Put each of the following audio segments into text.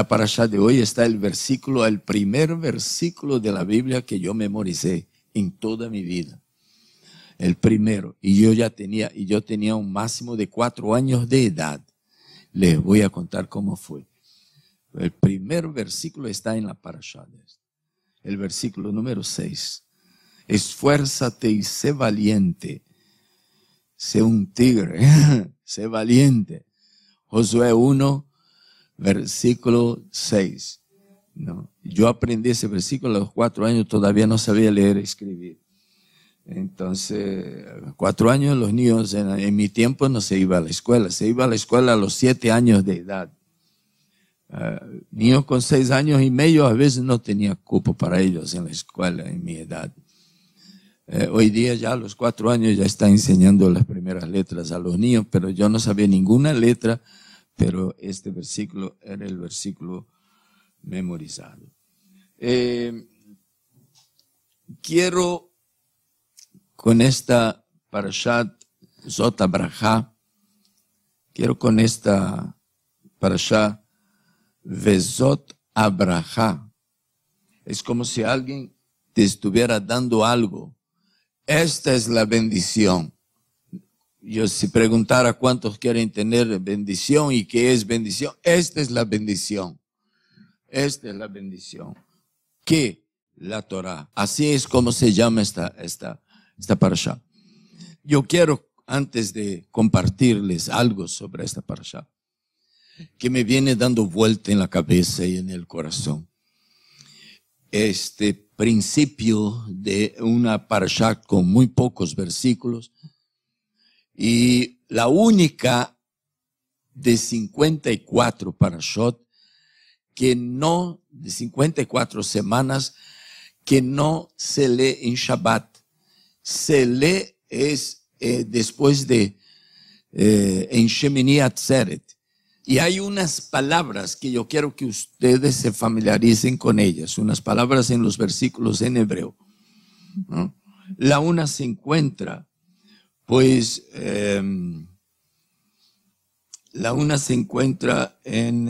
la parashá de hoy está el primer versículo de la Biblia que yo memoricé en toda mi vida. El primero. Y yo tenía un máximo de 4 años de edad. Les voy a contar cómo fue. El primer versículo está en la parashá. El versículo número 6. Esfuérzate y sé valiente. Sé un tigre. Sé valiente. Josué 1, versículo 6. ¿No? Yo aprendí ese versículo a los 4 años, todavía no sabía leer y escribir. Entonces, 4 años los niños en mi tiempo no se iba a la escuela. Se iba a la escuela a los 7 años de edad. Niños con 6 años y medio a veces no tenía cupo para ellos en la escuela en mi edad. Hoy día ya a los 4 años ya está enseñando las primeras letras a los niños, pero yo no sabía ninguna letra, pero este versículo era el versículo memorizado. Quiero con esta parashat Zot HaBraja, quiero con esta parashat Vezot HaBraja. Es como si alguien te estuviera dando algo. Esta es la bendición. Yo si preguntara cuántos quieren tener bendición y qué es bendición, esta es la bendición. Esta es la bendición. ¿Qué? La Torah. Así es como se llama esta parashá. Yo quiero, antes de compartirles algo sobre esta parashá, que me viene dando vuelta en la cabeza y en el corazón. Este principio de una parashá con muy pocos versículos y la única de 54 parashot de 54 semanas que no se lee en Shabbat. Se lee después en Shemini Atzeret. Y hay unas palabras que yo quiero que ustedes se familiaricen con ellas, unas palabras en los versículos en hebreo, ¿no? La una se encuentra, en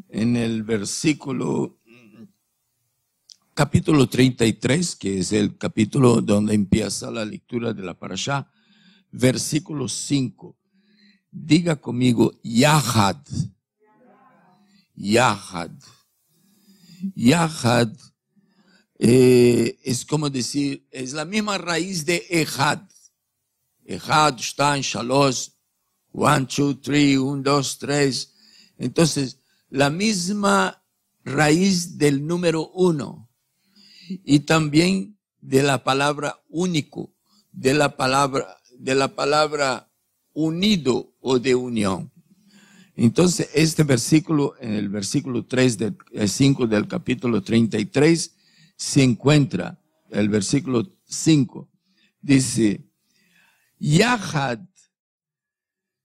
el versículo, capítulo 33, que es el capítulo donde empieza la lectura de la parashá, versículo 5. Diga conmigo, Yahad. Yahad. Yahad es como decir, es la misma raíz de Ejad. Ejad, Shtain, Shalosh, 1, 2, 3, 1, 2, 3. Entonces, la misma raíz del número 1. Y también de la palabra único, de la palabra unido o de unión. Entonces, este versículo, en el versículo 5 del capítulo 33, se encuentra el versículo 5. Dice, Yahad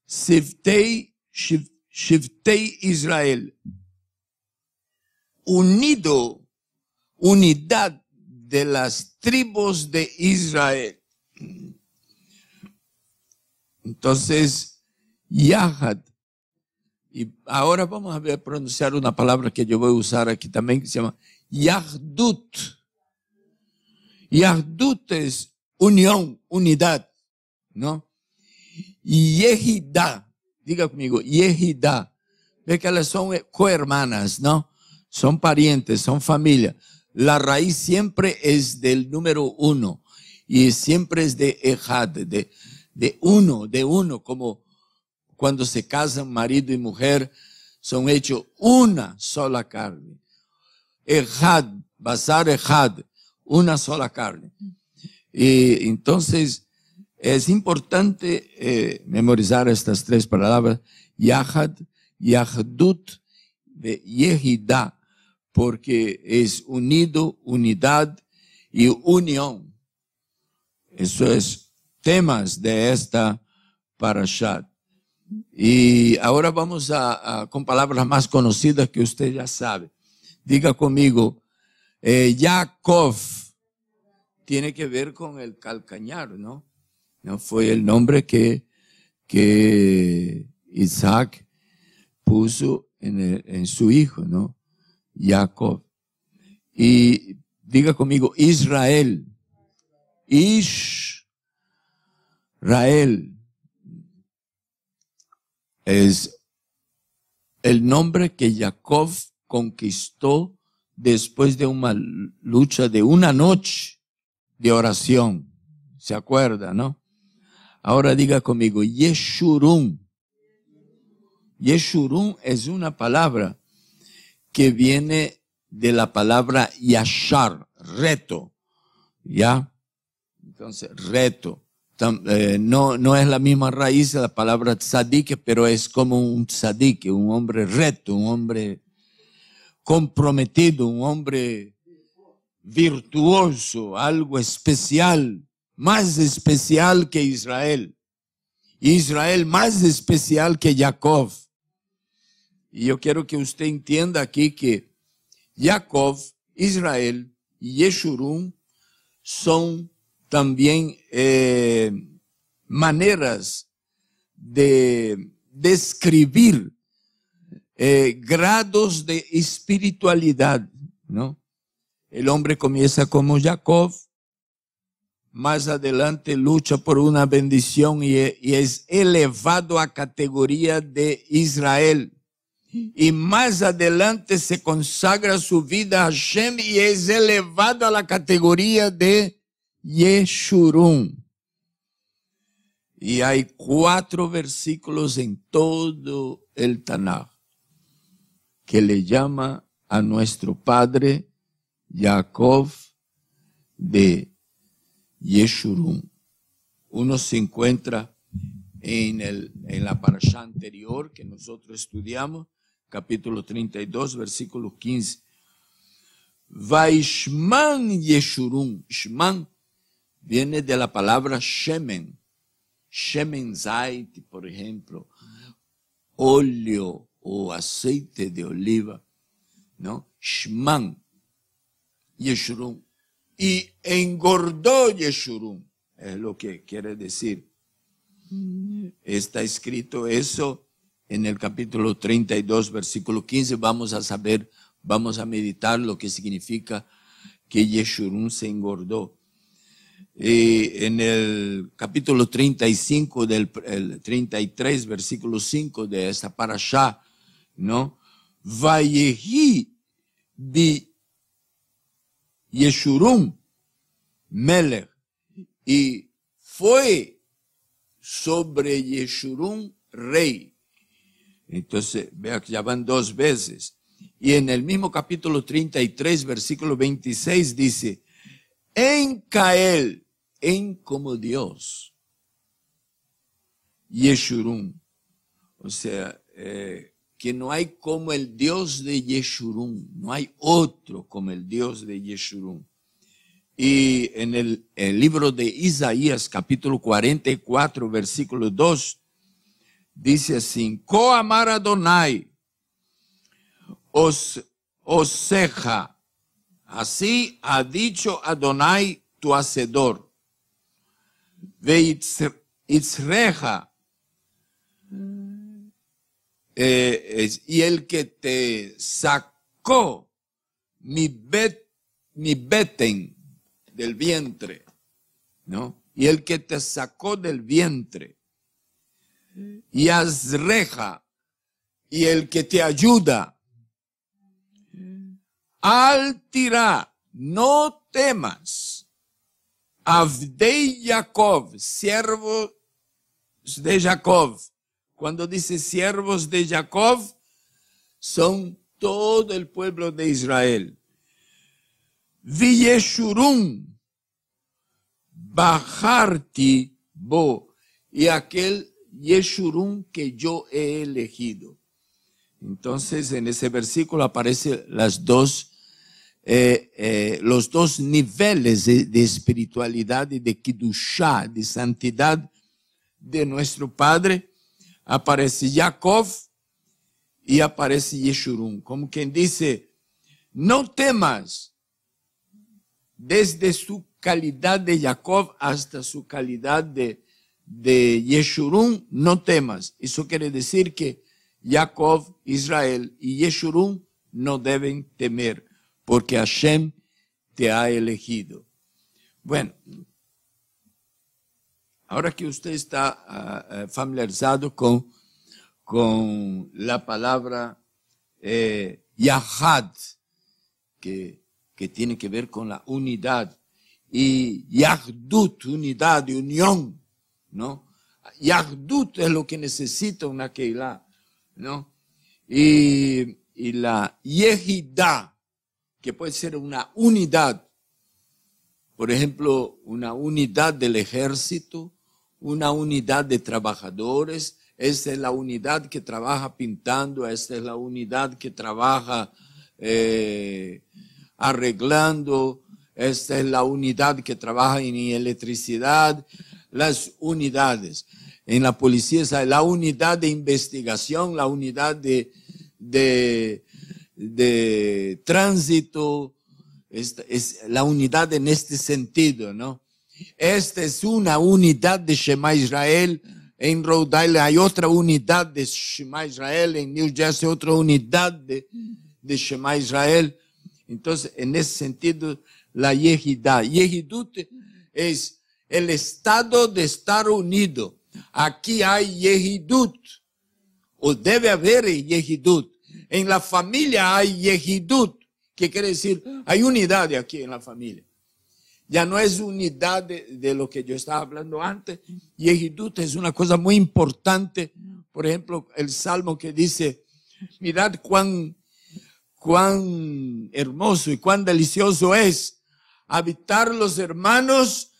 Siftei Israel. Unidad de las tribus de Israel. Entonces, Yahad. Y ahora vamos a ver pronunciar una palabra que yo voy a usar aquí también, que se llama Yahdut. Yahdut es unión, unidad, ¿no? Y Yehidá, diga conmigo, Yehidá. Ve que elas son cohermanas, ¿no? Son parientes, son familia. La raíz siempre es del número 1 y siempre es de Ejad, de uno, como cuando se casan marido y mujer, son hechos una sola carne. Ejad, Basar Ejad, una sola carne. Y entonces es importante memorizar estas 3 palabras, Yahad, Yahdut, Yehidá, porque es unido, unidad y unión. Eso es temas de esta parashat. Y ahora vamos con palabras más conocidas que usted ya sabe. Diga conmigo, Jacob tiene que ver con el calcañar, ¿no? No fue el nombre que Isaac puso en su hijo, ¿no? Jacob. Y diga conmigo, Israel. Israel es el nombre que Jacob conquistó después de una lucha de una noche de oración. ¿Se acuerda, no? Ahora diga conmigo, Yeshurun. Yeshurun es una palabra que viene de la palabra yashar, reto. ¿Ya? Entonces, reto. No es la misma raíz de la palabra tzadik, pero es como un tzadik, un hombre reto, un hombre comprometido, un hombre virtuoso, algo especial, más especial que Israel. Israel más especial que Jacob. Y yo quiero que usted entienda aquí que Jacob, Israel y Yeshurun son también maneras de describir grados de espiritualidad, ¿no? El hombre comienza como Jacob, más adelante lucha por una bendición y es elevado a categoría de Israel. Y más adelante se consagra su vida a Hashem y es elevado a la categoría de Yeshurun. Y hay 4 versículos en todo el Tanaj que le llama a nuestro padre Jacob de Yeshurun. Uno se encuentra en la parashá anterior que nosotros estudiamos, capítulo 32, versículo 15. Vaishman Yeshurun. Shman viene de la palabra shemen. Shemen zait, por ejemplo, óleo o aceite de oliva, ¿no? Shman Yeshurun. Y engordó Yeshurun, es lo que quiere decir. Está escrito eso en el capítulo 32, versículo 15. Vamos a meditar lo que significa que Yeshurun se engordó. En el capítulo 35 el 33, versículo 5 de esta parashá, ¿no? Vayehi bi Yeshurun Melech, y fue sobre Yeshurun rey. Entonces, vea que ya van 2 veces. Y en el mismo capítulo 33, versículo 26 dice, en Cael, en como Dios, Yeshurun. O sea, que no hay como el Dios de Yeshurun, no hay otro como el Dios de Yeshurun. Y en el libro de Isaías, capítulo 44, versículo 2, dice así, Koamar Adonai, Oseja, así ha dicho Adonai tu hacedor, Veitzreja, y el que te sacó mi beten del vientre, ¿no? Y el que te sacó del vientre, y Azreja, y el que te ayuda, al tirá, no temas, Avdei Jacob, siervos de Jacob. Cuando dice siervos de Jacob, son todo el pueblo de Israel. Viyeshurun, bajarti bo, y aquel Yeshurun que yo he elegido. Entonces, en ese versículo aparecen los dos niveles de espiritualidad y de Kiddushá, de santidad de nuestro Padre. Aparece Jacob y aparece Yeshurun. Como quien dice, no temas, desde su calidad de Jacob hasta su calidad de Yeshurun, no temas. Eso quiere decir que Jacob, Israel y Yeshurun no deben temer, porque Hashem te ha elegido. Bueno, ahora que usted está familiarizado con la palabra Yahad, que tiene que ver con la unidad, y Yahdut, unidad y unión, ¿no? Yahdut es lo que necesita una Keilah, ¿no? Y la Yehidah, que puede ser una unidad, por ejemplo, una unidad del ejército, una unidad de trabajadores. Esta es la unidad que trabaja pintando, esta es la unidad que trabaja arreglando, esta es la unidad que trabaja en electricidad, las unidades. En la policía está la unidad de investigación, la unidad de tránsito, es la unidad en este sentido, ¿no? Esta es una unidad de Shema Israel. En Rhode Island hay otra unidad de Shema Israel, en New Jersey otra unidad de Shema Israel. Entonces, en ese sentido, la Yehidah. Yehidut es el estado de estar unido. Aquí hay Yehidut, o debe haber Yehidut. En la familia hay Yehidut, que quiere decir, hay unidad aquí en la familia. Ya no es unidad de lo que yo estaba hablando antes. Yehidut es una cosa muy importante. Por ejemplo, el Salmo que dice, mirad cuán hermoso y cuán delicioso es habitar los hermanos,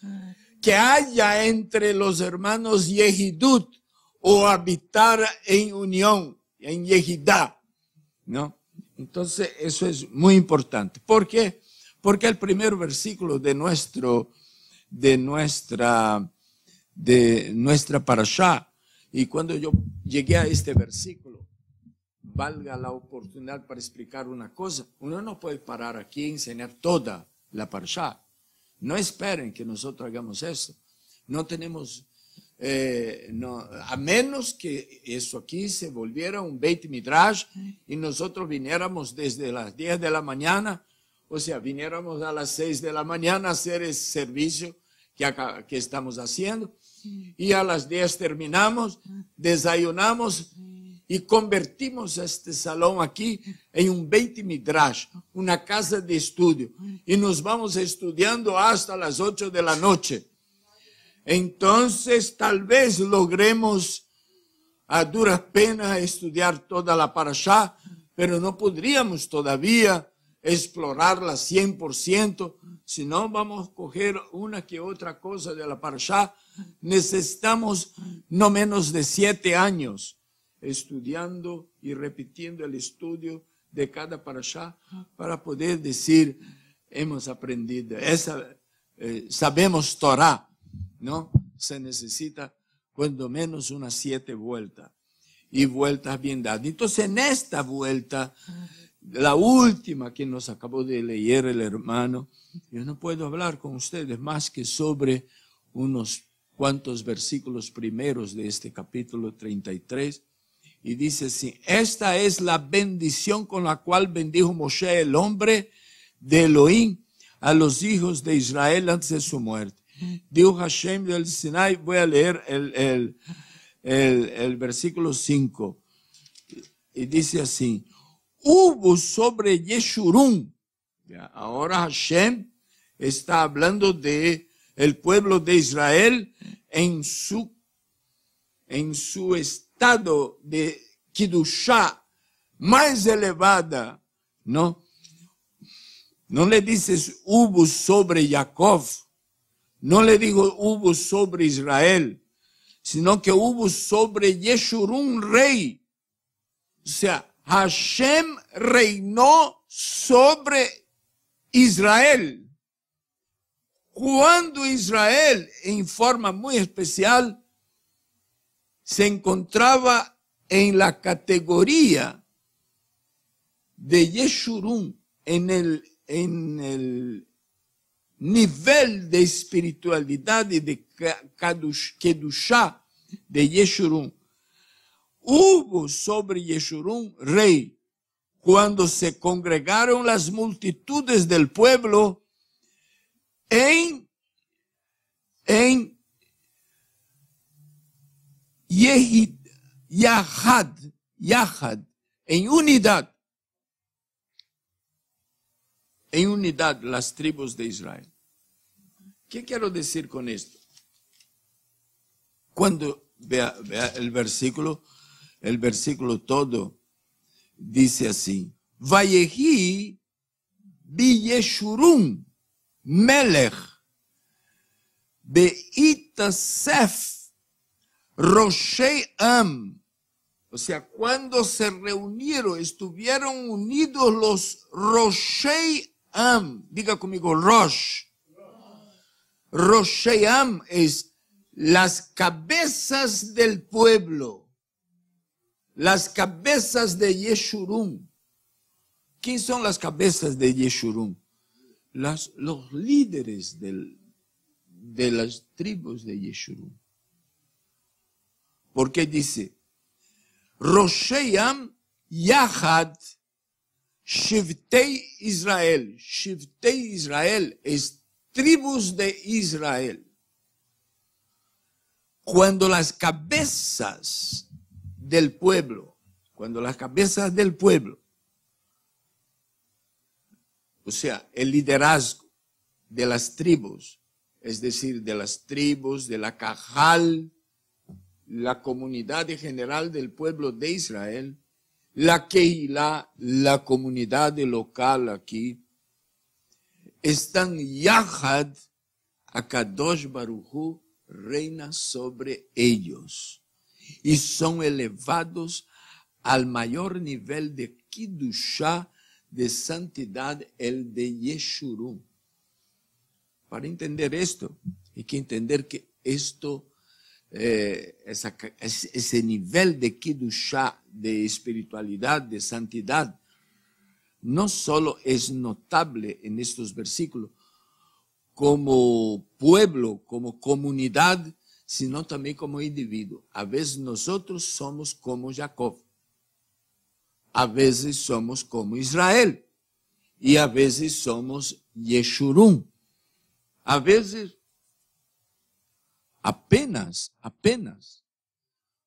que haya entre los hermanos Yehidut, o habitar en unión, en Yehidah, ¿no? Entonces, eso es muy importante. ¿Por qué? Porque el primer versículo de nuestra parashá, y cuando yo llegué a este versículo, valga la oportunidad para explicar una cosa, uno no puede parar aquí y enseñar toda la parashá. No esperen que nosotros hagamos eso. No tenemos, a menos que eso aquí se volviera un Beit Midrash y nosotros viniéramos desde las 10 de la mañana, o sea, viniéramos a las 6 de la mañana a hacer ese servicio que estamos haciendo, y a las 10 terminamos, desayunamos y convertimos este salón aquí en un Beit Midrash, una casa de estudio, y nos vamos estudiando hasta las 8 de la noche. Entonces, tal vez logremos a duras penas estudiar toda la parashá, pero no podríamos todavía explorarla 100%, si no vamos a coger una que otra cosa de la parashá. Necesitamos no menos de 7 años estudiando y repitiendo el estudio de cada parashá para poder decir, hemos aprendido, sabemos Torah, ¿no? Se necesita cuando menos unas 7 vueltas, y vueltas bien dadas. Entonces, en esta vuelta, la última que nos acabó de leer el hermano, yo no puedo hablar con ustedes más que sobre unos cuantos versículos primeros de este capítulo 33, y dice así: esta es la bendición con la cual bendijo Moshe, el hombre de Elohim, a los hijos de Israel antes de su muerte. Dijo Hashem del Sinai, voy a leer el versículo 5, y dice así: hubo sobre Yeshurun. Ahora Hashem está hablando de el pueblo de Israel en su estado de Kiddushá más elevada, ¿no? No le dices hubo sobre Jacob, no le digo hubo sobre Israel, sino que hubo sobre Yeshurun rey. O sea, Hashem reinó sobre Israel. Cuando Israel, en forma muy especial, se encontraba en la categoría de Yeshurun, en el nivel de espiritualidad y de Kedushá de Yeshurun. hubo sobre Yeshurun rey, cuando se congregaron las multitudes del pueblo en Yahad, en unidad las tribus de Israel. ¿Qué quiero decir con esto? Cuando vea el versículo todo dice así: Vayehi biyeshurun melech beitasef roshei am. O sea, cuando se reunieron, estuvieron unidos los roshei am. Diga conmigo, Rosh. Roshei am es las cabezas del pueblo, las cabezas de Yeshurun. ¿Quién son las cabezas de Yeshurun? Los líderes de las tribus de Yeshurun. Porque dice, Roshei am Yahad Shivtei Israel. Shivtei Israel es tribus de Israel. Cuando las cabezas del pueblo, o sea, el liderazgo de las tribus, es decir, de las tribus, de la Cajal, la comunidad en general del pueblo de Israel, la Keilah, la comunidad local aquí, están Yahad, Akadosh Baruj Hu reina sobre ellos y son elevados al mayor nivel de Kiddushá, de santidad, el de Yeshurun. Para entender esto, hay que entender que esto, ese nivel de Kiddushá, de espiritualidad, de santidad, no solo es notable en estos versículos como pueblo, como comunidad, sino también como individuo. A veces nosotros somos como Jacob, a veces somos como Israel y a veces somos Yeshurun. A veces apenas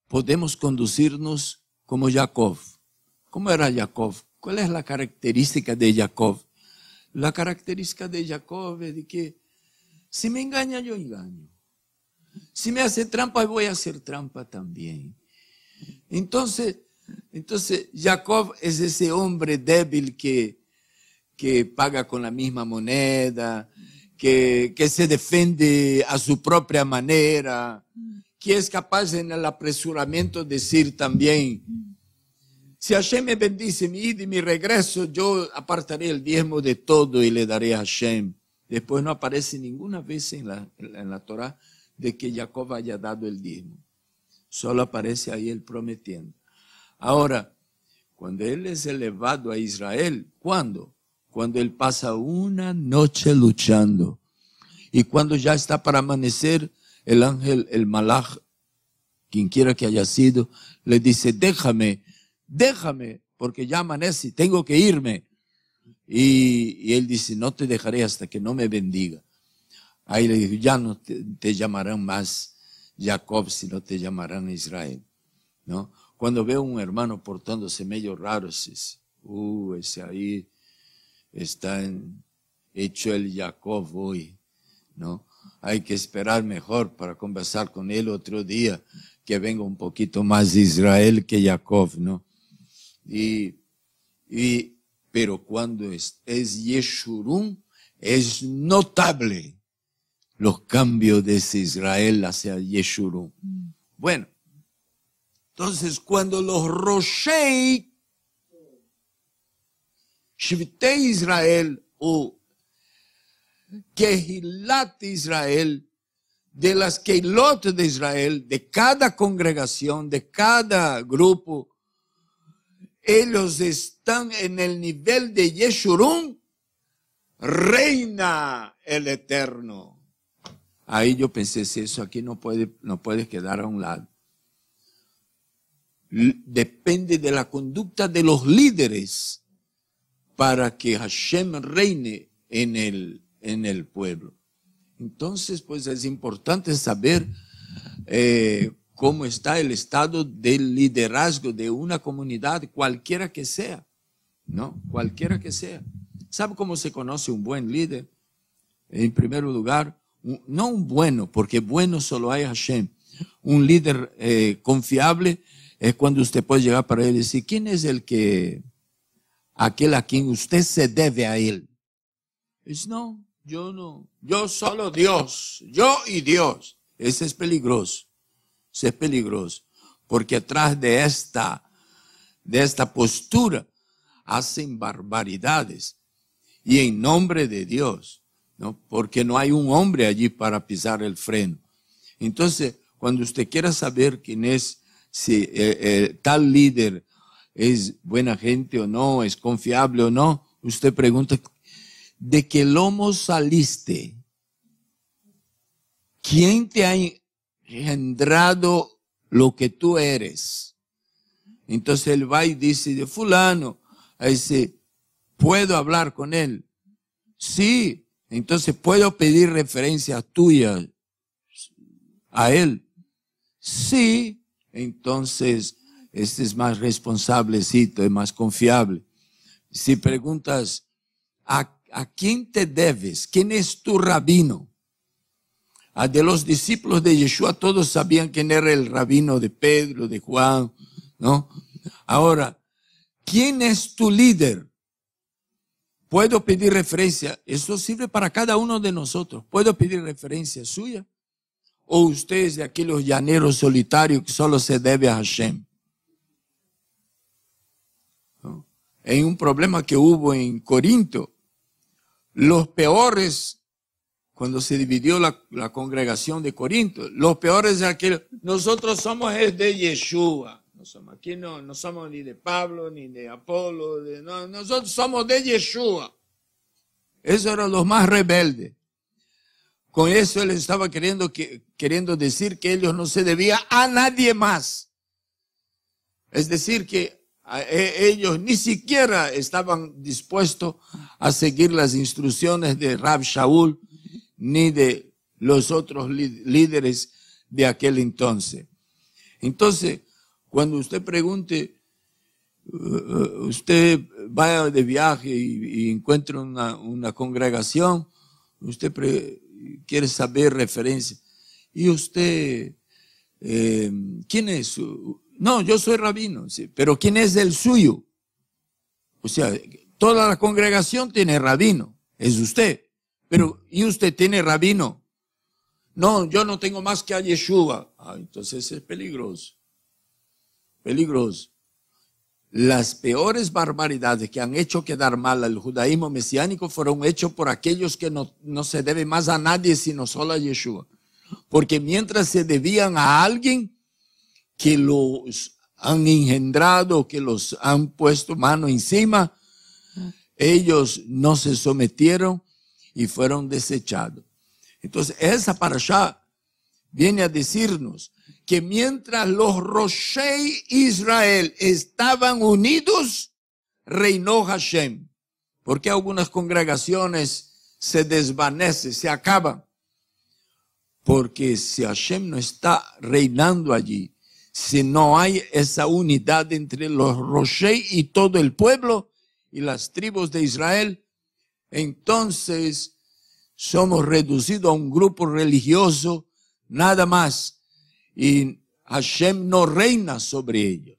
podemos conducirnos como Jacob. ¿Cómo era Jacob? ¿Cuál es la característica de Jacob? La característica de Jacob es de que si me engaña, yo engaño. Si me hace trampa, voy a hacer trampa también. Entonces Jacob es ese hombre débil que paga con la misma moneda, que se defiende a su propia manera, que es capaz en el apresuramiento decir también, si Hashem me bendice mi ida y mi regreso, yo apartaré el diezmo de todo y le daré a Hashem. Después no aparece ninguna vez en la Torah de que Jacob haya dado el diezmo. Solo aparece ahí él prometiendo. Ahora, cuando él es elevado a Israel, ¿cuándo? Cuando él pasa una noche luchando. Y cuando ya está para amanecer, el ángel, el malaj, quien quiera que haya sido, le dice, déjame, porque ya amanece, tengo que irme. Y él dice, no te dejaré hasta que no me bendiga. Ahí le dijo, ya no te llamarán más Jacob, sino te llamarán Israel, ¿no? Cuando veo un hermano portándose medio raro, ese ahí está hecho el Jacob hoy, ¿no? Hay que esperar mejor para conversar con él otro día, que venga un poquito más de Israel que Jacob, ¿no? Pero cuando es Yeshurun, es notable los cambios de ese Israel hacia Yeshurun. Bueno, entonces cuando los Roshei, Shivtei Israel o Kehilat Israel, de las Keilot de Israel, de cada congregación, de cada grupo, ellos están en el nivel de Yeshurun, reina el Eterno. Ahí yo pensé, si eso aquí no puede quedar a un lado. depende de la conducta de los líderes para que Hashem reine en el pueblo. Entonces, pues es importante saber cómo está el estado del liderazgo de una comunidad, cualquiera que sea, ¿no? Cualquiera que sea. ¿Sabe cómo se conoce un buen líder? En primer lugar, no un bueno, porque bueno solo hay Hashem. Un líder confiable es cuando usted puede llegar para él y decir, ¿quién es aquel a quien usted se debe a él? Dice, no, yo no, yo solo Dios, yo y Dios. Ese es peligroso, ese es peligroso, porque atrás de esta postura hacen barbaridades y en nombre de Dios, ¿no? Porque no hay un hombre allí para pisar el freno. Entonces, cuando usted quiera saber quién es, si tal líder es buena gente o no, es confiable o no, usted pregunta, ¿de qué lomo saliste? ¿Quién te ha engendrado lo que tú eres? Entonces él va y dice, de fulano, dice, ¿puedo hablar con él? Sí, entonces puedo pedir referencias tuyas a él. Sí, entonces este es más responsablecito, es más confiable. Si preguntas, ¿a quién te debes? ¿Quién es tu rabino? De los discípulos de Yeshua todos sabían quién era el rabino de Pedro, de Juan, ¿no? Ahora, ¿quién es tu líder? ¿Puedo pedir referencia? Eso sirve para cada uno de nosotros. ¿Puedo pedir referencia suya? ¿O usted es de aquellos llaneros solitarios que solo se debe a Hashem? ¿No? En un problema que hubo en Corinto, los peores, cuando se dividió la congregación de Corinto, los peores de aquellos, nosotros somos de Yeshua. Aquí no somos ni de Pablo, ni de Apolo, nosotros somos de Yeshua. Esos eran los más rebeldes. Con eso él estaba queriendo decir que ellos no se debían a nadie más. Es decir, que ellos ni siquiera estaban dispuestos a seguir las instrucciones de Rab Shaul ni de los otros líderes de aquel entonces. Entonces, cuando usted pregunte, usted vaya de viaje y encuentra una congregación, usted quiere saber referencia. ¿Y usted, quién es? No, yo soy rabino, sí, pero ¿quién es el suyo? O sea, toda la congregación tiene rabino, es usted. Pero, ¿y usted tiene rabino? No, yo no tengo más que a Yeshua. Entonces es peligroso. Peligroso. Las peores barbaridades que han hecho quedar mal al judaísmo mesiánico fueron hechos por aquellos que no se deben más a nadie sino solo a Yeshua. Porque mientras se debían a alguien que los han engendrado, que los han puesto mano encima, ellos no se sometieron y fueron desechados. Entonces esa parashá viene a decirnos que mientras los Roshei Israel estaban unidos, reinó Hashem. Porque algunas congregaciones se desvanecen, se acaban. Porque si Hashem no está reinando allí, si no hay esa unidad entre los Roshei y todo el pueblo y las tribus de Israel, entonces somos reducidos a un grupo religioso nada más. Y Hashem no reina sobre ellos.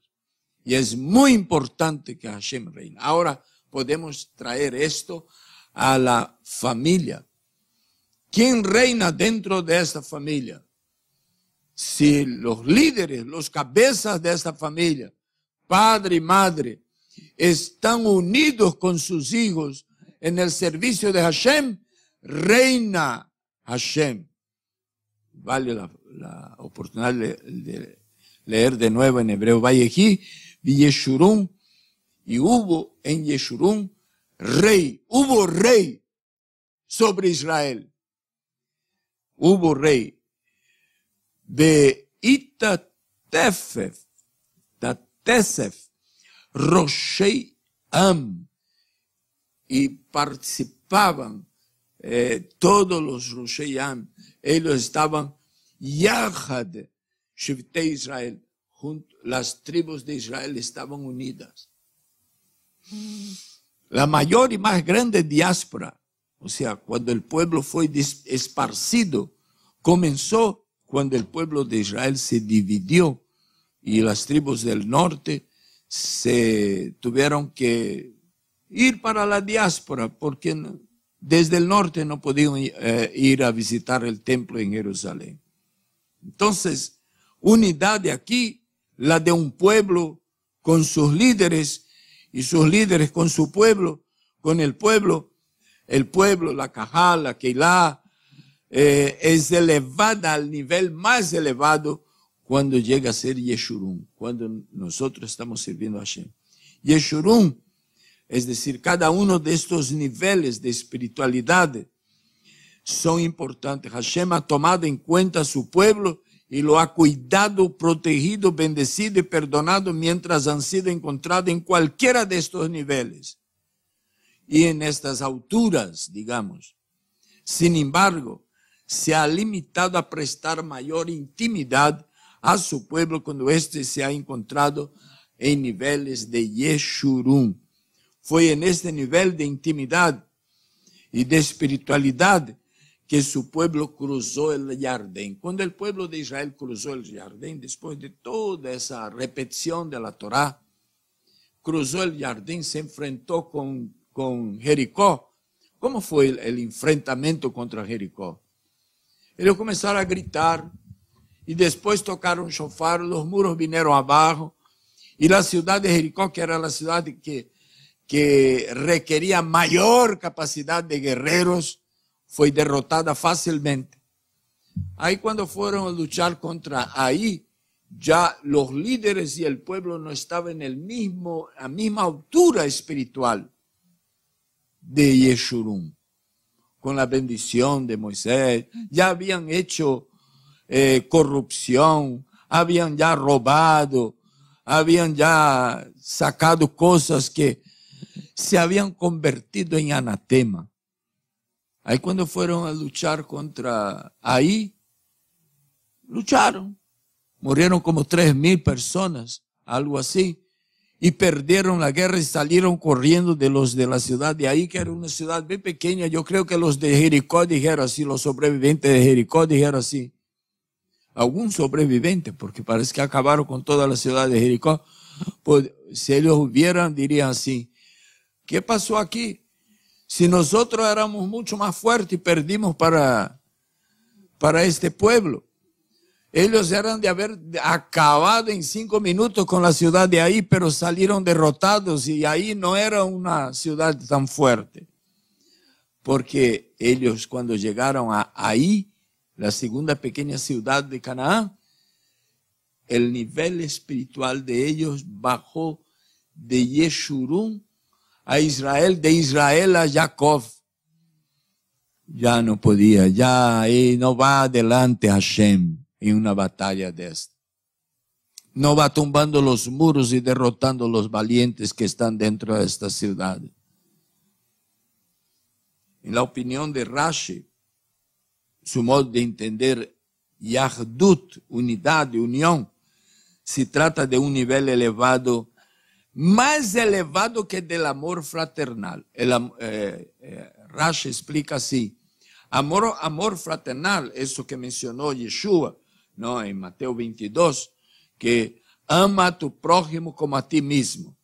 Y es muy importante que Hashem reine. Ahora podemos traer esto a la familia. ¿Quién reina dentro de esta familia? Si los líderes, los cabezas de esta familia, padre y madre, están unidos con sus hijos en el servicio de Hashem, reina Hashem. Vale la oportunidad de leer de nuevo en hebreo. Vayehi Yeshurun, y hubo en Yeshurun rey, hubo rey sobre Israel. Hubo rey. De Itatefef, Tesef, Roshei Am, y participaban todos los Roshei Am, ellos estaban Yahad, Shivtei Israel, las tribus de Israel estaban unidas. La mayor y más grande diáspora, o sea, cuando el pueblo fue esparcido, comenzó cuando el pueblo de Israel se dividió y las tribus del norte se tuvieron que ir para la diáspora porque desde el norte no podían ir a visitar el templo en Jerusalén. Entonces, unidad de aquí, la de un pueblo con sus líderes y sus líderes con su pueblo, con el pueblo, la Cajal, la Keilah, es elevada al nivel más elevado cuando llega a ser Yeshurun, cuando nosotros estamos sirviendo a Hashem. Yeshurun, es decir, cada uno de estos niveles de espiritualidad son importantes. Hashem ha tomado en cuenta a su pueblo y lo ha cuidado, protegido, bendecido y perdonado mientras han sido encontrados en cualquiera de estos niveles y en estas alturas, digamos. Sin embargo, se ha limitado a prestar mayor intimidad a su pueblo cuando éste se ha encontrado en niveles de Yeshurun. Fue en este nivel de intimidad y de espiritualidad que su pueblo cruzó el Jardín. Cuando el pueblo de Israel cruzó el Jardín, después de toda esa repetición de la Torá, cruzó el Jardín, se enfrentó con Jericó. ¿Cómo fue el enfrentamiento contra Jericó? Ellos comenzaron a gritar y después tocaron shofar, los muros vinieron abajo y la ciudad de Jericó, que era la ciudad que requería mayor capacidad de guerreros, fue derrotada fácilmente. Ahí cuando fueron a luchar contra Ahí, ya los líderes y el pueblo no estaban en la misma altura espiritual de Yeshurun. Con la bendición de Moisés, ya habían hecho corrupción, habían ya robado, habían ya sacado cosas que se habían convertido en anatema. Ahí cuando fueron a luchar contra Ahí, lucharon. Murieron como 3,000 personas, algo así. Y perdieron la guerra y salieron corriendo de los de la ciudad de Ahí, que era una ciudad bien pequeña. Yo creo que los de Jericó dijeron así, los sobrevivientes de Jericó dijeron así. Algún sobreviviente, porque parece que acabaron con toda la ciudad de Jericó. Pues, si ellos hubieran, dirían así, ¿qué pasó aquí? Si nosotros éramos mucho más fuertes y perdimos para este pueblo. Ellos eran de haber acabado en 5 minutos con la ciudad de Ahí, pero salieron derrotados y Ahí no era una ciudad tan fuerte. Porque ellos cuando llegaron a Ahí, la segunda pequeña ciudad de Canaán, el nivel espiritual de ellos bajó de Yeshurun a Israel, de Israel a Jacob. Ya no podía, ya ahí no va adelante Hashem en una batalla de esta. No va tumbando los muros y derrotando los valientes que están dentro de esta ciudad. En la opinión de Rashi, su modo de entender Yahdut, unidad, unión, se trata de un nivel elevado, más elevado que del amor fraternal. Rashi explica así, amor fraternal, eso que mencionó Yeshua, ¿no? En Mateo 22, que ama a tu prójimo como a ti mismo,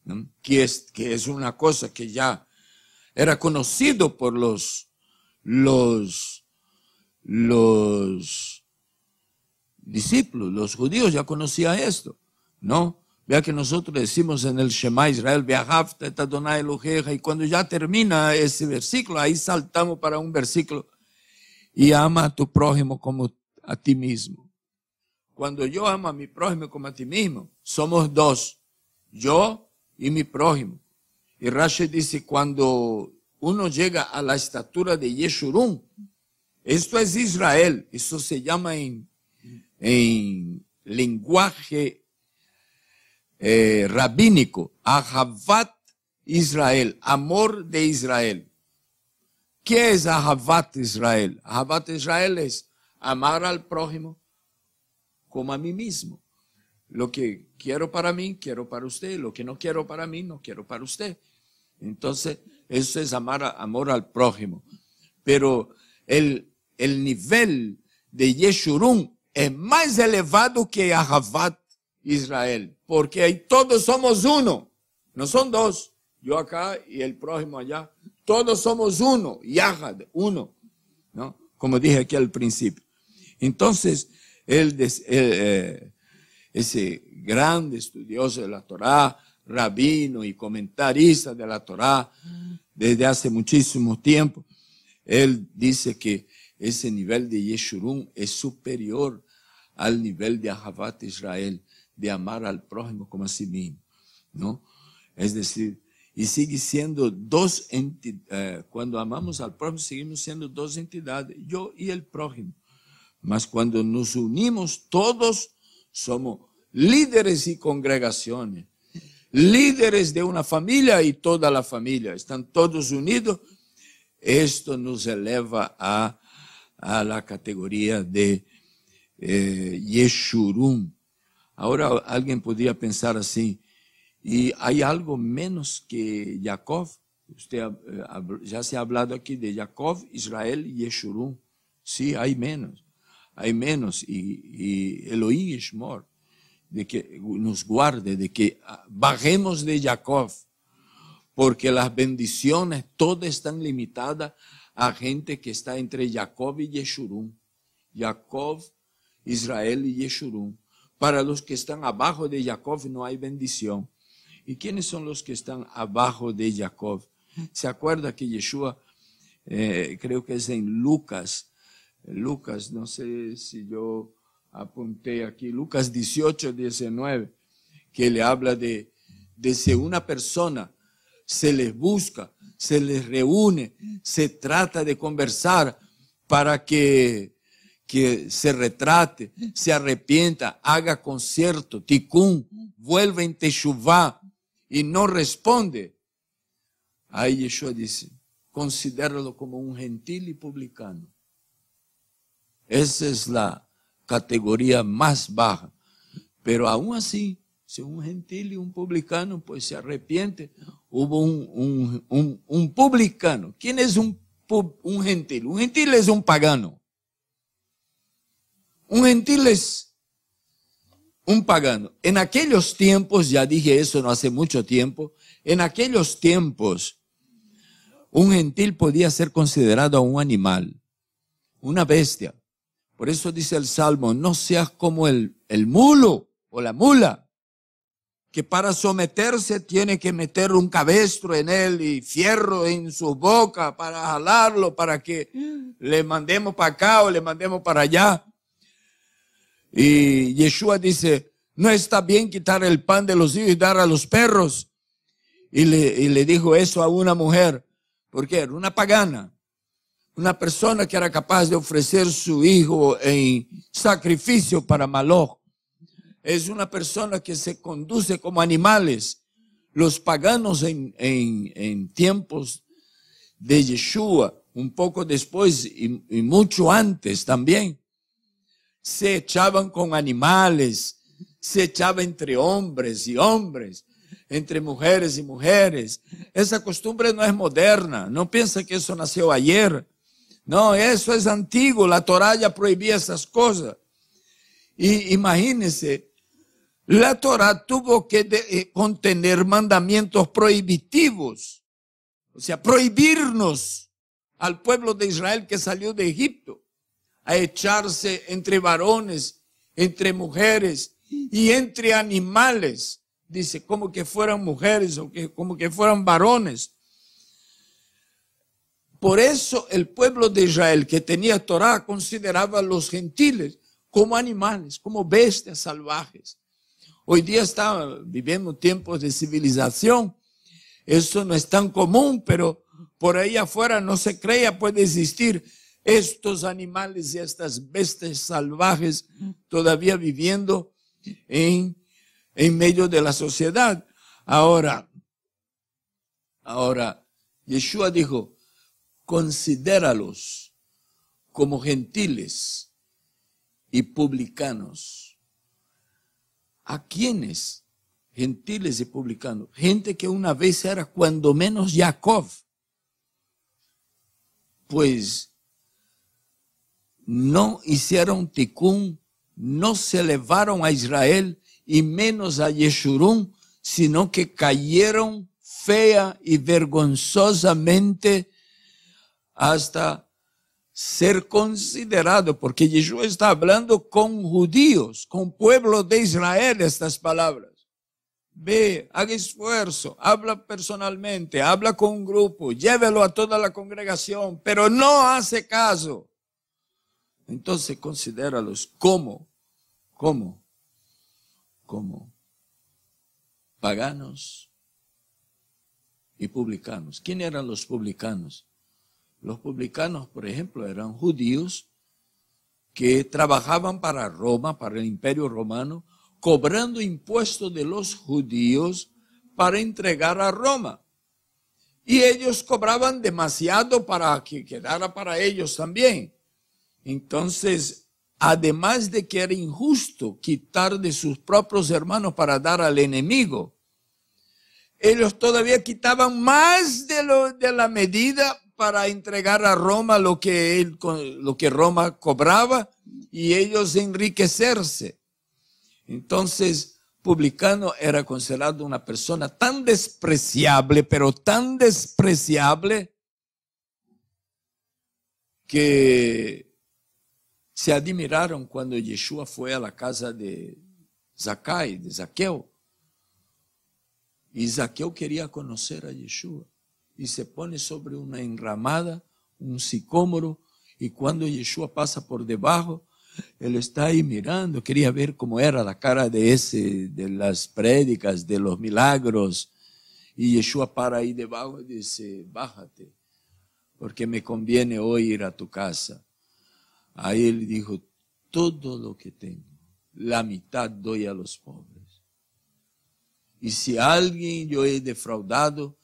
¿no? que es una cosa que ya era conocido por los discípulos, los judíos ya conocían esto, ¿no? Vea que nosotros decimos en el Shema Israel, Ve'ahavta et Adonai Eloheja, y cuando ya termina ese versículo, ahí saltamos para un versículo, y ama a tu prójimo como a ti mismo. Cuando yo amo a mi prójimo como a ti mismo, somos dos, yo y mi prójimo. Y Rashi dice, cuando uno llega a la estatura de Yeshurun, esto es Israel, eso se llama en lenguaje rabínico, Ahavat Israel, amor de Israel. ¿Qué es Ahavat Israel? Ahavat Israel es amar al prójimo como a mí mismo. Lo que quiero para mí, quiero para usted. Lo que no quiero para mí, no quiero para usted. Entonces, eso es amor al prójimo. Pero el nivel de Yeshurun es más elevado que Ahavat Israel. Porque ahí todos somos uno. No son dos. Yo acá y el prójimo allá. Todos somos uno. Yahad, uno. ¿No? Como dije aquí al principio. Entonces, ese grande estudioso de la Torá, rabino y comentarista de la Torá, desde hace muchísimo tiempo, él dice que ese nivel de Yeshurun es superior al nivel de Ahavat Israel, de amar al prójimo como a sí mismo, ¿no? Es decir, y sigue siendo dos entidades, cuando amamos al prójimo seguimos siendo dos entidades, yo y el prójimo. Mas cuando nos unimos todos somos líderes y congregaciones, líderes de una familia y toda la familia, están todos unidos. Esto nos eleva a la categoría de Yeshurun. Ahora alguien podría pensar así, ¿y hay algo menos que Jacob? Usted ya se ha hablado aquí de Jacob, Israel y Yeshurun. Sí, hay menos. Hay menos. Y Elohim Yishmor, de que nos guarde, de que bajemos de Jacob. Porque las bendiciones todas están limitadas a gente que está entre Jacob y Yeshurun. Jacob, Israel y Yeshurun. Para los que están abajo de Jacob no hay bendición. ¿Y quiénes son los que están abajo de Jacob? ¿Se acuerda que Yeshua, creo que es en Lucas, no sé si yo apunté aquí, Lucas 18, 19, que le habla de si una persona se les busca, se les reúne, se trata de conversar para que se retrate, se arrepienta, haga concierto, tikkun, vuelva en teshuvá y no responde. Ahí Yeshua dice, considéralo como un gentil y publicano. Esa es la categoría más baja. Pero aún así, si un gentil y un publicano pues se arrepiente, hubo un publicano. ¿Quién es un gentil? Un gentil es un pagano. Un gentil es un pagano. En aquellos tiempos, ya dije eso no hace mucho tiempo, en aquellos tiempos, un gentil podía ser considerado un animal, una bestia. Por eso dice el Salmo, no seas como el mulo o la mula, que para someterse tiene que meter un cabestro en él y fierro en su boca para jalarlo, para que le mandemos para acá o le mandemos para allá. Y Yeshua dice, no está bien quitar el pan de los hijos y dar a los perros. Y le dijo eso a una mujer, porque era una pagana, una persona que era capaz de ofrecer su hijo en sacrificio para Maloch. Es una persona que se conduce como animales. Los paganos en tiempos de Yeshua, un poco después y mucho antes también, se echaban con animales, se echaba entre hombres y hombres, entre mujeres y mujeres. Esa costumbre no es moderna, no piensa que eso nació ayer. No, eso es antiguo, la Torá ya prohibía esas cosas. Y imagínense, la Torá tuvo que contener mandamientos prohibitivos, o sea, prohibirnos al pueblo de Israel que salió de Egipto a echarse entre varones, entre mujeres y entre animales. Dice, como que fueran mujeres o como que fueran varones. Por eso el pueblo de Israel que tenía Torá consideraba a los gentiles como animales, como bestias salvajes. Hoy día viviendo tiempos de civilización. Eso no es tan común, pero por ahí afuera no se crea puede existir estos animales y estas bestias salvajes todavía viviendo en en medio de la sociedad. Ahora, Yeshua dijo, considéralos como gentiles y publicanos. ¿A quiénes? Gentiles y publicanos. Gente que una vez era cuando menos Jacob. Pues no hicieron tikkun, no se elevaron a Israel y menos a Yeshurun, sino que cayeron fea y vergonzosamente hasta ser considerado, porque Yeshua está hablando con judíos, con pueblo de Israel estas palabras. Ve, haga esfuerzo, habla personalmente, habla con un grupo, llévelo a toda la congregación, pero no hace caso. Entonces considéralos como paganos y publicanos. ¿Quién eran los publicanos? Los publicanos, por ejemplo, eran judíos que trabajaban para Roma, para el Imperio Romano, cobrando impuestos de los judíos para entregar a Roma. Y ellos cobraban demasiado para que quedara para ellos también. Entonces, además de que era injusto quitar de sus propios hermanos para dar al enemigo, ellos todavía quitaban más de la medida para entregar a Roma lo que Roma cobraba y ellos enriquecerse. Entonces, publicano era considerado una persona tan despreciable, pero tan despreciable, que se admiraron cuando Yeshua fue a la casa de Zaqueo. Y Zaqueo quería conocer a Yeshua. Y se pone sobre una enramada, un sicómoro, y cuando Yeshua pasa por debajo, él está ahí mirando, quería ver cómo era la cara de las prédicas, de los milagros. Y Yeshua para ahí debajo y dice, bájate, porque me conviene hoy ir a tu casa. Ahí él dijo, todo lo que tengo, la mitad doy a los pobres. Y si a alguien yo he defraudado,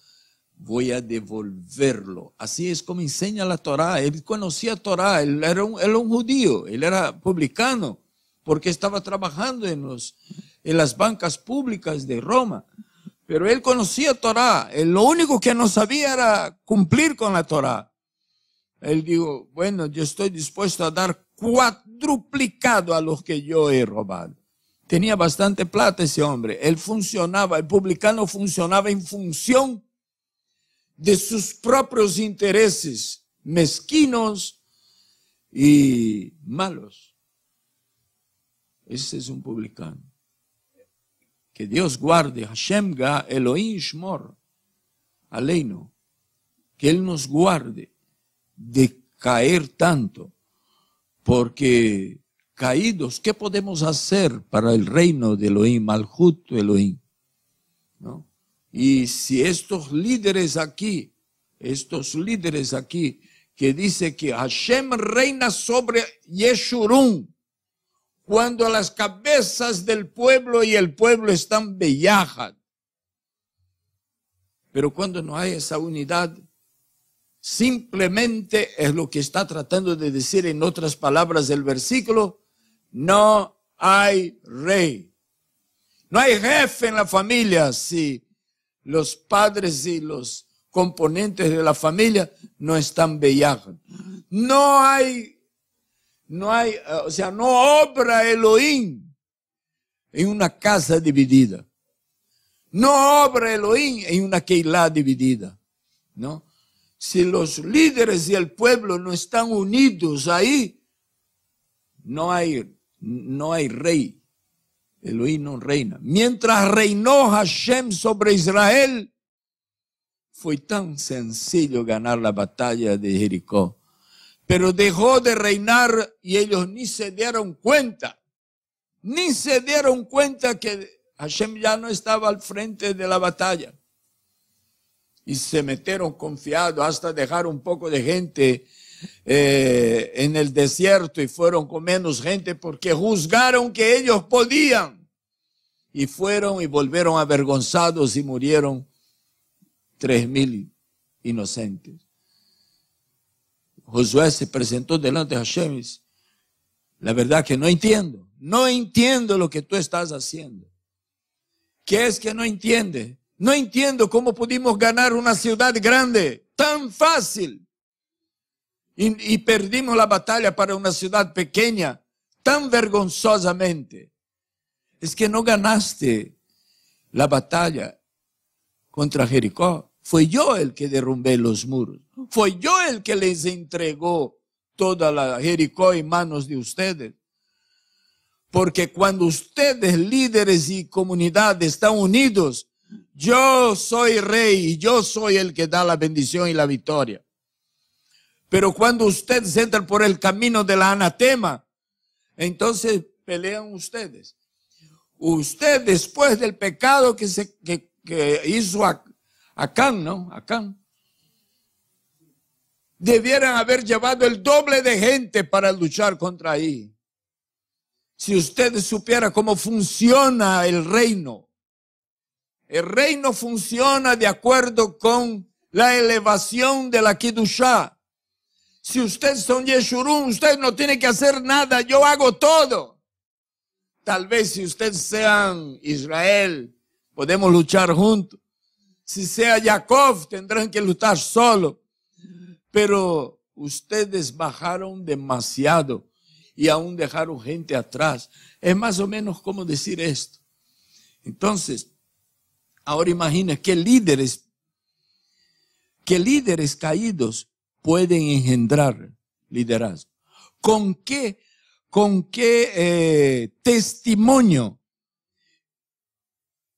voy a devolverlo. Así es como enseña la Torá. Él conocía Torá, él era un judío, él era publicano, porque estaba trabajando en las bancas públicas de Roma. Pero él conocía Torá, lo único que no sabía era cumplir con la Torá. Él dijo, bueno, yo estoy dispuesto a dar cuadruplicado a los que yo he robado. Tenía bastante plata ese hombre. El publicano funcionaba en función de sus propios intereses mezquinos y malos. Ese es un publicano. Que Dios guarde, Hashem ga Elohim shmor aleinu, que Él nos guarde de caer tanto, porque caídos, ¿qué podemos hacer para el reino de Elohim, Malhut Elohim? ¿No? Y si estos líderes aquí, que dice que Hashem reina sobre Yeshurun, cuando las cabezas del pueblo y el pueblo están beyajad, pero cuando no hay esa unidad, simplemente es lo que está tratando de decir en otras palabras del versículo, no hay rey. No hay jefe en la familia si los padres y los componentes de la familia no están beyajad. No obra Elohim en una casa dividida. No obra Elohim en una Keilah dividida, ¿no? Si los líderes y el pueblo no están unidos ahí, no hay rey. Elohim no reina. Mientras reinó Hashem sobre Israel, fue tan sencillo ganar la batalla de Jericó. Pero dejó de reinar y ellos ni se dieron cuenta. Ni se dieron cuenta que Hashem ya no estaba al frente de la batalla. Y se metieron confiados hasta dejar un poco de gente en el desierto y fueron con menos gente porque juzgaron que ellos podían. y fueron y volvieron avergonzados y murieron 3,000 inocentes. Josué se presentó delante de Hashem y dice, la verdad que no entiendo lo que tú estás haciendo. ¿Qué es que no entiende? No entiendo cómo pudimos ganar una ciudad grande, tan fácil. Y perdimos la batalla para una ciudad pequeña, tan vergonzosamente. Es que no ganaste la batalla contra Jericó. Fue yo el que derrumbé los muros. Fue yo el que les entregó toda la Jericó en manos de ustedes. Porque cuando ustedes, líderes y comunidad, están unidos, yo soy rey y yo soy el que da la bendición y la victoria. Pero cuando ustedes entran por el camino de la anatema, entonces pelean ustedes. Usted, después del pecado que hizo Acán, ¿no? Acán, debieran haber llevado el doble de gente para luchar contra ahí. Si ustedes supieran cómo funciona el reino funciona de acuerdo con la elevación de la Kidushá. Si ustedes son Yeshurun, ustedes no tienen que hacer nada, yo hago todo. Tal vez si ustedes sean Israel, podemos luchar juntos. Si sea Jacob, tendrán que luchar solo. Pero ustedes bajaron demasiado y aún dejaron gente atrás. Es más o menos como decir esto. Entonces, ahora imagina qué líderes caídos pueden engendrar liderazgo. ¿Con qué testimonio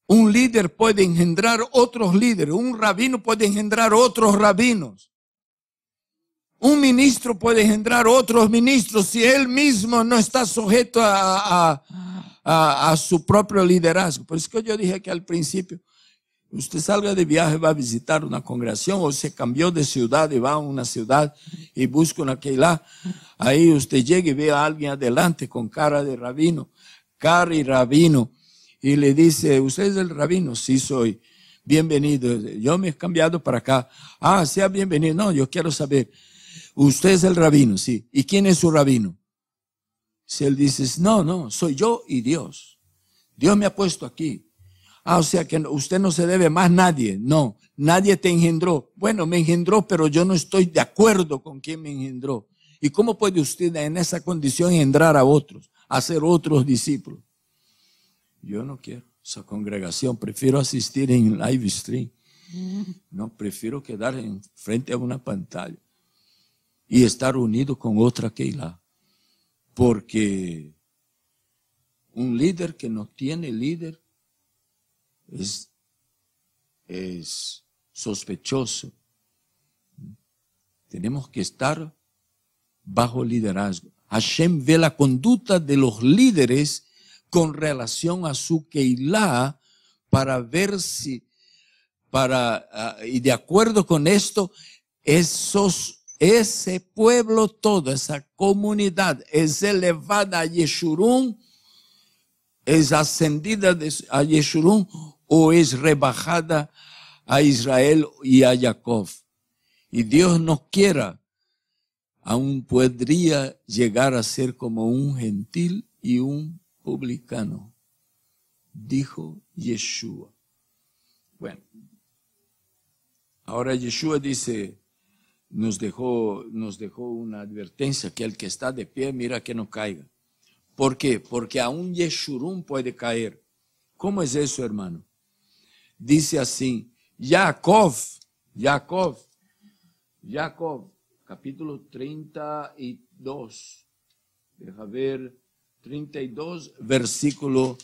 un líder puede engendrar otros líderes? Un rabino puede engendrar otros rabinos. Un ministro puede engendrar otros ministros si él mismo no está sujeto a su propio liderazgo. Por eso que yo dije que al principio, usted salga de viaje, va a visitar una congregación o se cambió de ciudad y va a una ciudad y busca una Keilah. Ahí usted llega y ve a alguien adelante con cara de rabino, cara y rabino, y le dice, ¿usted es el rabino? Sí, soy. Bienvenido. Yo me he cambiado para acá. Ah, sea bienvenido. No, yo quiero saber. Usted es el rabino, sí. ¿Y quién es su rabino? Si él dice, no, soy yo y Dios. Dios me ha puesto aquí. Ah, o sea que usted no se debe más a nadie. No, nadie te engendró. Bueno, me engendró, pero yo no estoy de acuerdo con quién me engendró. ¿Y cómo puede usted en esa condición engendrar a otros, hacer otros discípulos? Yo no quiero esa congregación, prefiero asistir en live stream. No, prefiero quedar frente a una pantalla y estar unido con otra Keilah. Porque un líder que no tiene líder es sospechoso. Tenemos que estar bajo liderazgo. Hashem ve la conducta de los líderes con relación a su Keilah para ver si, y de acuerdo con esto, ese pueblo todo, esa comunidad es elevada a Yeshurun, es ascendida a Yeshurun o es rebajada a Israel y a Jacob. Y Dios no quiera, aún podría llegar a ser como un gentil y un publicano, dijo Yeshua. Bueno, ahora Yeshua dice, nos dejó una advertencia, que el que está de pie, mira que no caiga. ¿Por qué? Porque aún Yeshurun puede caer. ¿Cómo es eso, hermano? Dice así, Jacob, capítulo 32, deja ver, 32, versículo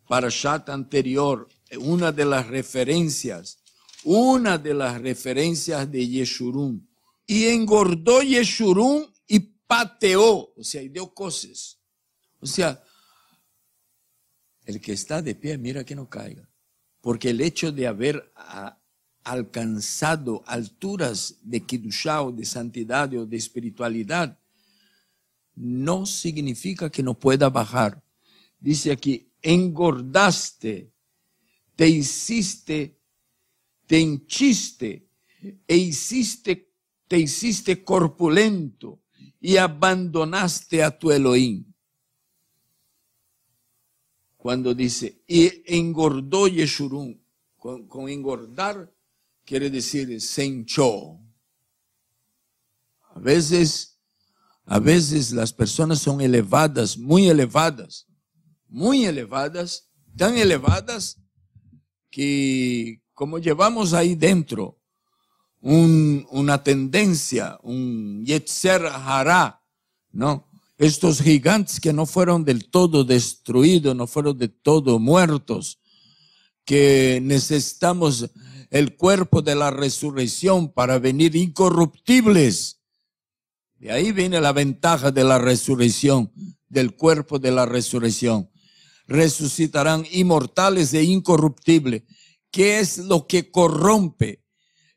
parashat anterior, una de las referencias de Yeshurun. Y engordó Yeshurun y pateó, o sea, y dio cosas. O sea, el que está de pie, mira que no caiga. Porque el hecho de haber alcanzado alturas de Kidushá o de santidad o de espiritualidad, no significa que no pueda bajar. Dice aquí, engordaste, te hinchiste, te hiciste corpulento y abandonaste a tu Elohim. Cuando dice, y engordó Yeshurun, con engordar quiere decir se hinchó. A veces las personas son elevadas, tan elevadas que como llevamos ahí dentro una tendencia, un Yetzer Hara, ¿no? Estos gigantes que no fueron del todo destruidos, no fueron del todo muertos, que necesitamos el cuerpo de la resurrección para venir incorruptibles. De ahí viene la ventaja de la resurrección, del cuerpo de la resurrección. Resucitarán inmortales e incorruptibles. ¿Qué es lo que corrompe?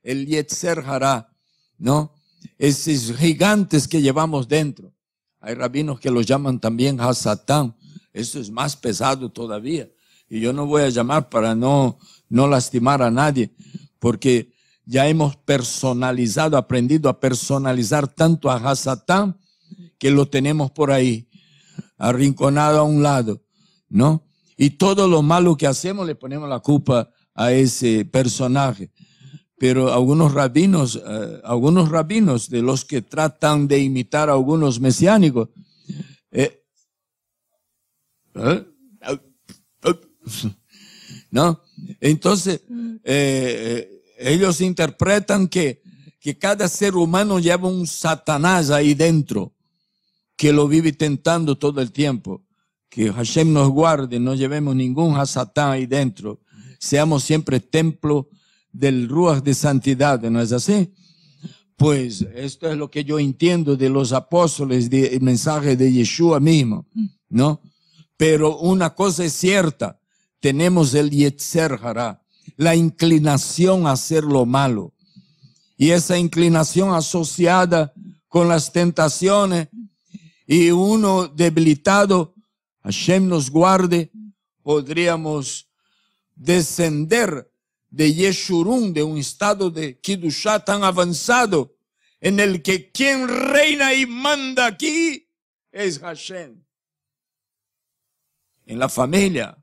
El Yetzer Hara, ¿no? Esos gigantes que llevamos dentro. Hay rabinos que los llaman también Hasatán. Eso es más pesado todavía. Y yo no voy a llamar para no lastimar a nadie, porque ya hemos aprendido a personalizar tanto a Hasatán, que lo tenemos por ahí, arrinconado a un lado, ¿no? Y todo lo malo que hacemos le ponemos la culpa a ese personaje. Pero algunos rabinos de los que tratan de imitar a algunos mesiánicos, ¿no? Entonces, ellos interpretan que cada ser humano lleva un Satanás ahí dentro, que lo vive tentando todo el tiempo. Que Hashem nos guarde, no llevemos ningún Satán ahí dentro. Seamos siempre templo del Ruach de santidad, ¿no es así? Pues esto es lo que yo entiendo de los apóstoles, del mensaje de Yeshua mismo, ¿no? Pero una cosa es cierta, tenemos el Yetzer Hara, la inclinación a hacer lo malo. Y esa inclinación asociada con las tentaciones, y uno debilitado, Hashem nos guarde, podríamos descender de Yeshurun, de un estado de Kiddushá tan avanzado, en el que quien reina y manda aquí es Hashem. En la familia,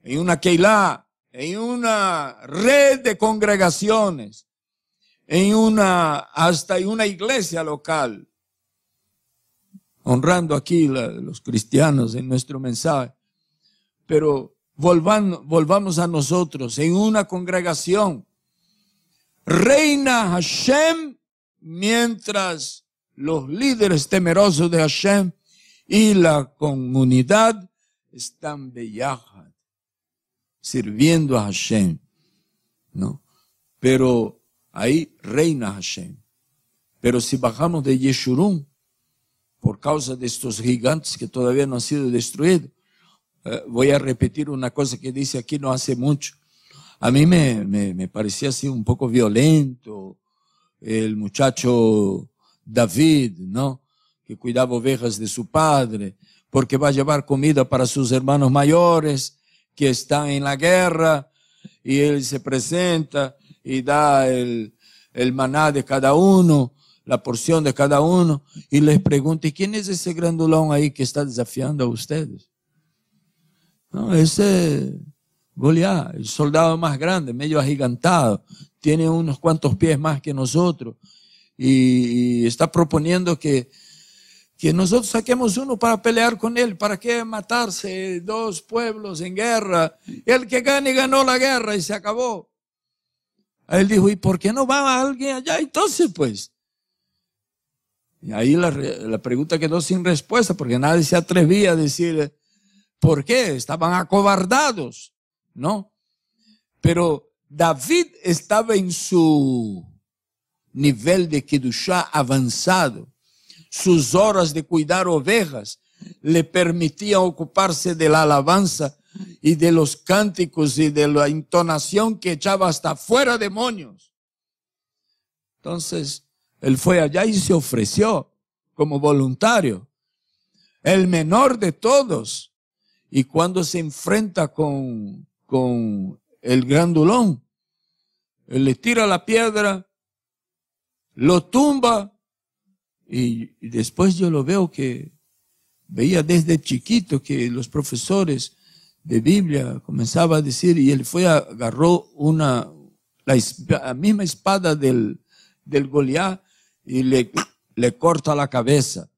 en una Keilah, en una red de congregaciones, hasta en una iglesia local, honrando aquí los cristianos en nuestro mensaje. Pero volvamos a nosotros, en una congregación, reina Hashem, mientras los líderes temerosos de Hashem y la comunidad están beyajad, sirviendo a Hashem, ¿no? Pero ahí reina Hashem. Pero si bajamos de Yeshurun, por causa de estos gigantes que todavía no han sido destruidos, voy a repetir una cosa que dice aquí no hace mucho. A mí me parecía así un poco violento el muchacho David, ¿no? Que cuidaba ovejas de su padre, porque va a llevar comida para sus hermanos mayores que están en la guerra, y él se presenta y da el maná de cada uno, la porción de cada uno, y les pregunta, ¿y quién es ese grandulón ahí que está desafiando a ustedes? No, ese Goliat, el soldado más grande, medio agigantado, tiene unos cuantos pies más que nosotros, y está proponiendo que nosotros saquemos uno para pelear con él. ¿Para qué matarse dos pueblos en guerra? El que gane ganó la guerra y se acabó. Él dijo, ¿y por qué no va alguien allá entonces pues? Y ahí la pregunta quedó sin respuesta, porque nadie se atrevía a decir por qué. Estaban acobardados, ¿no? Pero David estaba en su nivel de Kiddushá avanzado. Sus horas de cuidar ovejas le permitían ocuparse de la alabanza y de los cánticos y de la entonación que echaba hasta fuera demonios. Entonces, él fue allá y se ofreció como voluntario, el menor de todos. Y cuando se enfrenta con el grandulón, él le tira la piedra, lo tumba, y después yo lo veo que veía desde chiquito que los profesores de Biblia comenzaban a decir, y él agarró la misma espada del Goliat y le corta la cabeza.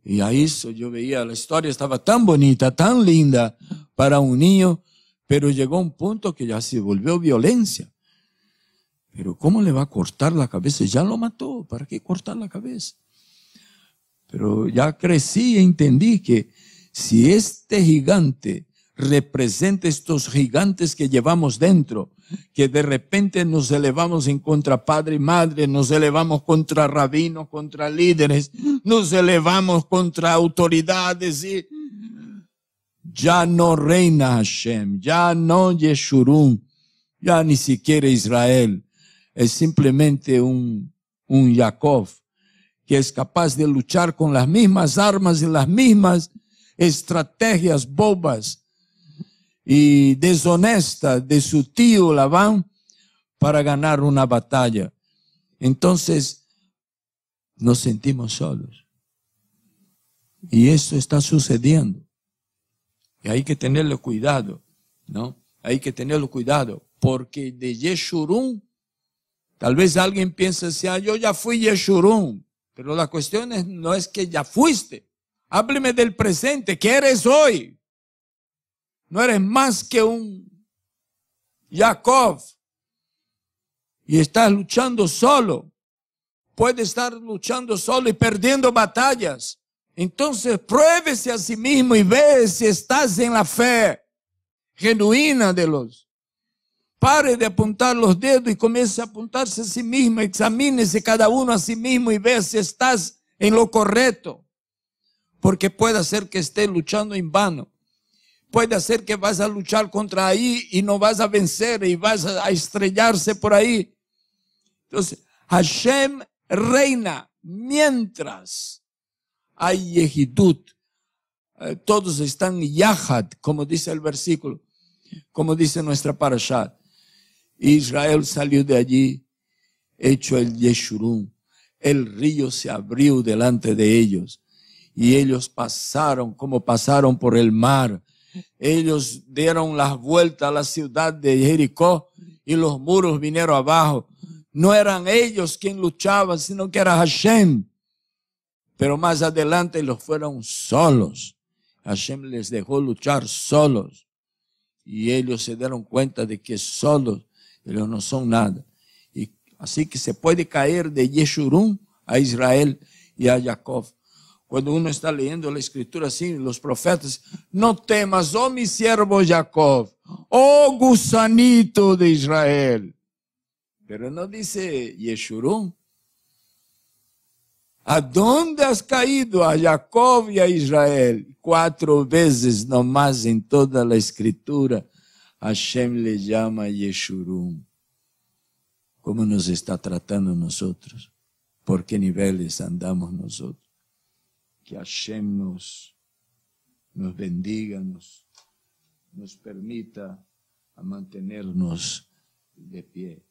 Y a eso yo veía, la historia estaba tan bonita, tan linda para un niño, pero llegó un punto que ya se volvió violencia. Pero ¿cómo le va a cortar la cabeza? Ya lo mató, ¿para qué cortar la cabeza? Pero ya crecí y entendí que si este gigante representa estos gigantes que llevamos dentro, que de repente nos elevamos en contra padre y madre, nos elevamos contra rabinos, contra líderes, nos elevamos contra autoridades y ya no reina Hashem, ya no Yeshurun, ya ni siquiera Israel, es simplemente un Jacob que es capaz de luchar con las mismas armas y las mismas estrategias bobas y deshonestas de su tío Labán para ganar una batalla. Entonces nos sentimos solos. Y esto está sucediendo. Y hay que tenerle cuidado, ¿no? Hay que tenerlo cuidado, porque de Yeshurun, tal vez alguien piense, yo ya fui Yeshurun, pero la cuestión no es que ya fuiste. Hábleme del presente, ¿qué eres hoy? No eres más que un Jacob y estás luchando solo. Puedes estar luchando solo y perdiendo batallas. Entonces pruébese a sí mismo y ve si estás en la fe genuina de los. Pare de apuntar los dedos y comience a apuntarse a sí mismo. Examínese cada uno a sí mismo y vea si estás en lo correcto. Porque puede ser que esté luchando en vano. Puede ser que vas a luchar contra ahí y no vas a vencer y vas a estrellarse por ahí. Entonces, Hashem reina mientras hay Yehidut. Todos están yahad, como dice el versículo, como dice nuestra parashá. Israel salió de allí, hecho el Yeshurun. El río se abrió delante de ellos y ellos pasaron como pasaron por el mar. Ellos dieron las vueltas a la ciudad de Jericó y los muros vinieron abajo. No eran ellos quienes luchaban, sino que era Hashem. Pero más adelante los fueron solos. Hashem les dejó luchar solos. Y ellos se dieron cuenta de que solos ellos no son nada. Y así que se puede caer de Yeshurun a Israel y a Jacob. Cuando uno está leyendo la escritura así, los profetas, no temas, oh mi siervo Jacob, oh gusanito de Israel. Pero no dice Yeshurun. ¿A dónde has caído? A Jacob y a Israel. 4 veces nomás en toda la escritura, Hashem le llama Yeshurun. ¿Cómo nos está tratando nosotros? ¿Por qué niveles andamos nosotros? Que Hashem nos bendiga, nos permita a mantenernos de pie.